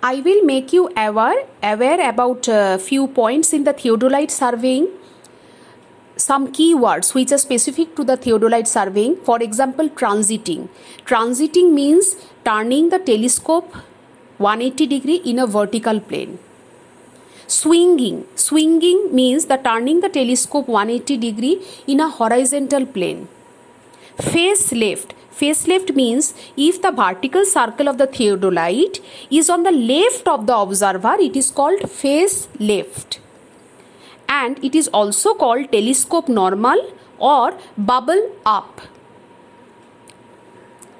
I will make you aware about few points in the theodolite surveying. Some keywords which are specific to the theodolite surveying. For example, transiting. Transiting means turning the telescope 180 degree in a vertical plane. Swinging. Swinging means the turning the telescope 180 degree in a horizontal plane. Face left. Face left means if the vertical circle of the theodolite is on the left of the observer, it is called face left. And it is also called telescope normal or bubble up.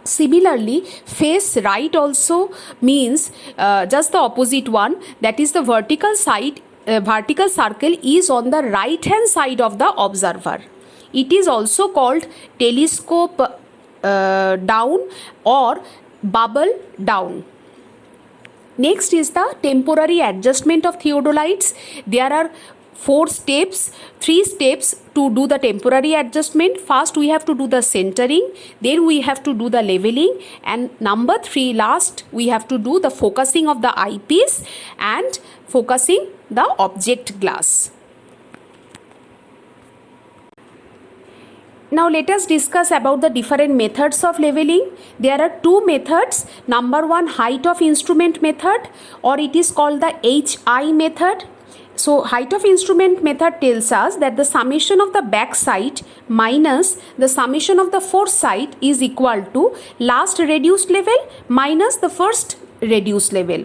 Similarly, face right also means just the opposite one, that is the vertical circle is on the right hand side of the observer. It is also called telescope down or bubble down. Next is the temporary adjustment of theodolites. There are 3 steps to do the temporary adjustment. First we have to do the centering, then we have to do the leveling, and number 3 last we have to do the focusing of the eyepiece and focusing the object glass. Now let us discuss about the different methods of leveling. There are 2 methods. Number 1, height of instrument method, or it is called the HI method. So height of instrument method tells us that the summation of the back sight minus the summation of the foresight is equal to last reduced level minus the first reduced level.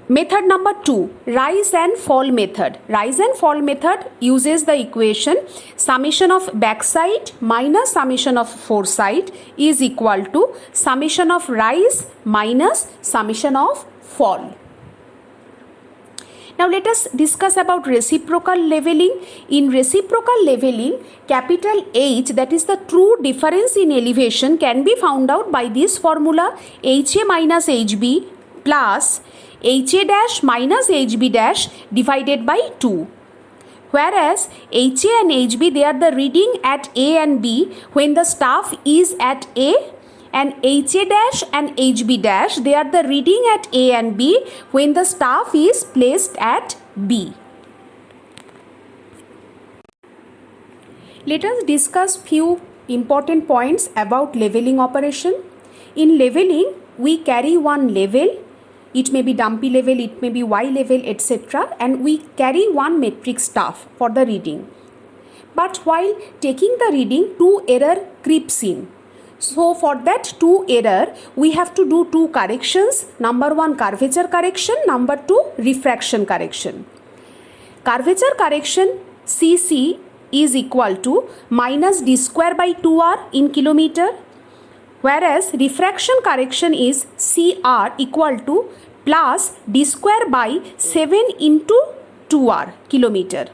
Method number 2, rise and fall method. Rise and fall method uses the equation summation of backside minus summation of foresight is equal to summation of rise minus summation of fall. Now let us discuss about reciprocal leveling. In reciprocal leveling, capital H, that is the true difference in elevation, can be found out by this formula, HA minus HB plus HA dash minus HB dash divided by 2. Whereas HA and HB, they are the reading at A and B when the staff is at A, and HA dash and HB dash, they are the reading at A and B when the staff is placed at B. Let us discuss few important points about leveling operation. In leveling, we carry one level. It may be dumpy level, it may be Y level, etc. And we carry one metric staff for the reading. But while taking the reading, 2 error creeps in. So for that 2 error, we have to do 2 corrections. Number 1, curvature correction. Number 2, refraction correction. Curvature correction CC is equal to minus d square by 2r in kilometer. Whereas refraction correction is CR equal to plus d square by 7 into 2r kilometer.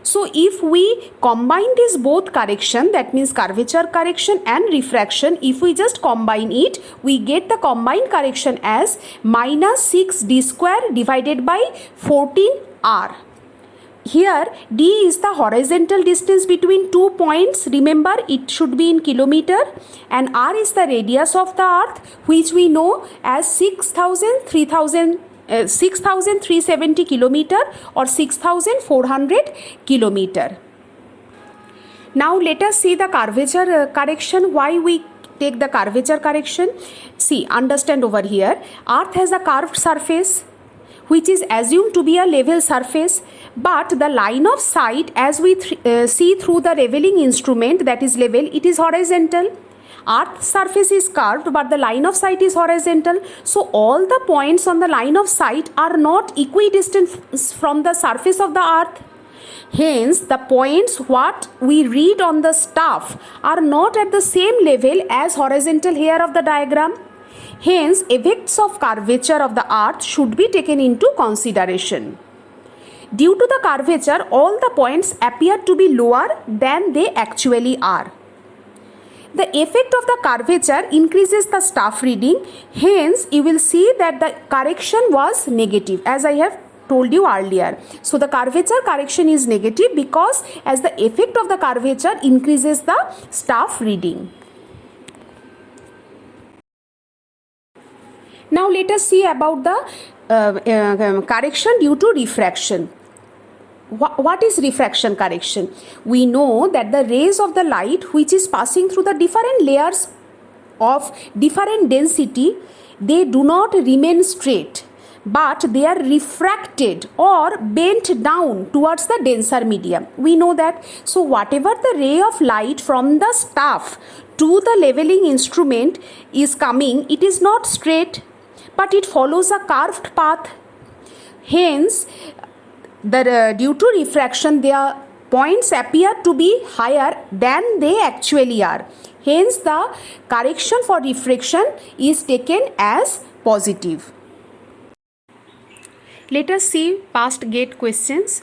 So if we combine these both correction, that means curvature correction and refraction, if we just combine it, we get the combined correction as minus 6 d square divided by 14r. Here d is the horizontal distance between 2 points. Remember, it should be in kilometer, and r is the radius of the earth, which we know as 6,370 kilometer or 6,400 kilometer. Now let us see the curvature correction. Why we take the curvature correction? See, understand over here, earth has a curved surface which is assumed to be a level surface, but the line of sight as we see through the leveling instrument, that is level, it is horizontal. Earth's surface is curved, but the line of sight is horizontal. So all the points on the line of sight are not equidistant from the surface of the earth. Hence, the points what we read on the staff are not at the same level as horizontal here of the diagram. Hence, effects of curvature of the earth should be taken into consideration. Due to the curvature, all the points appear to be lower than they actually are. The effect of the curvature increases the staff reading. Hence, you will see that the correction was negative, as I have told you earlier. So, the curvature correction is negative because as the effect of the curvature increases the staff reading. Now let us see about the correction due to refraction. What is refraction correction? We know that the rays of the light which is passing through the different layers of different density, they do not remain straight, but they are refracted or bent down towards the denser medium. We know that. So whatever the ray of light from the staff to the leveling instrument is coming, it is not straight, but it follows a curved path. Hence, due to refraction, their points appear to be higher than they actually are. Hence, the correction for refraction is taken as positive. Let us see past gate questions.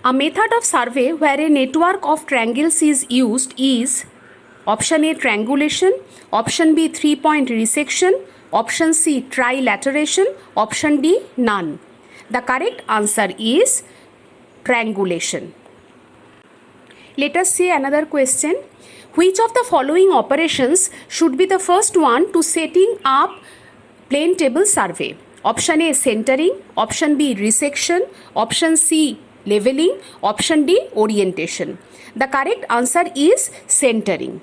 A method of survey where a network of triangles is used is option A, triangulation, option B, 3-point resection, option C, trilateration, option D, none. The correct answer is triangulation. Let us see another question. Which of the following operations should be the first one to setting up plane table survey? Option A, centering, option B, resection, option C, leveling, option D, orientation. The correct answer is centering.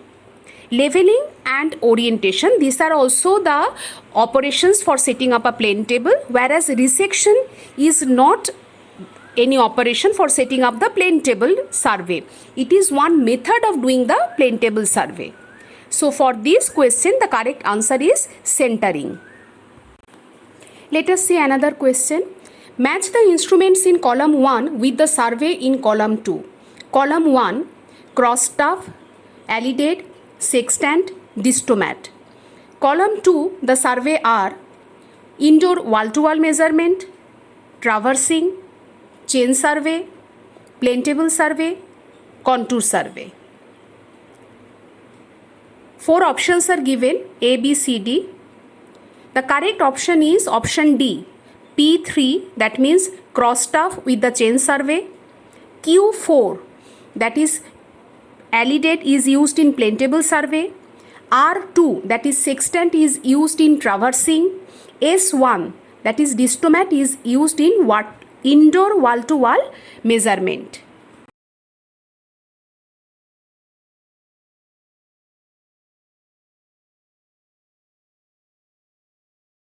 Leveling and orientation, these are also the operations for setting up a plane table, whereas resection is not any operation for setting up the plane table survey. It is one method of doing the plane table survey. So for this question, the correct answer is centering. Let us see another question. Match the instruments in column 1 with the survey in column 2. Column 1, cross staff, alidade, sextant, distomat. Column 2, the survey are indoor wall-to-wall measurement, traversing, chain survey, plane table survey, contour survey. 4 options are given, A, B, C, D. The correct option is option D, P3, that means cross staff with the chain survey. Q4, that is alidade, is used in plane table survey. R2, that is sextant, is used in traversing. S1, that is distomat, is used in indoor wall-to-wall measurement.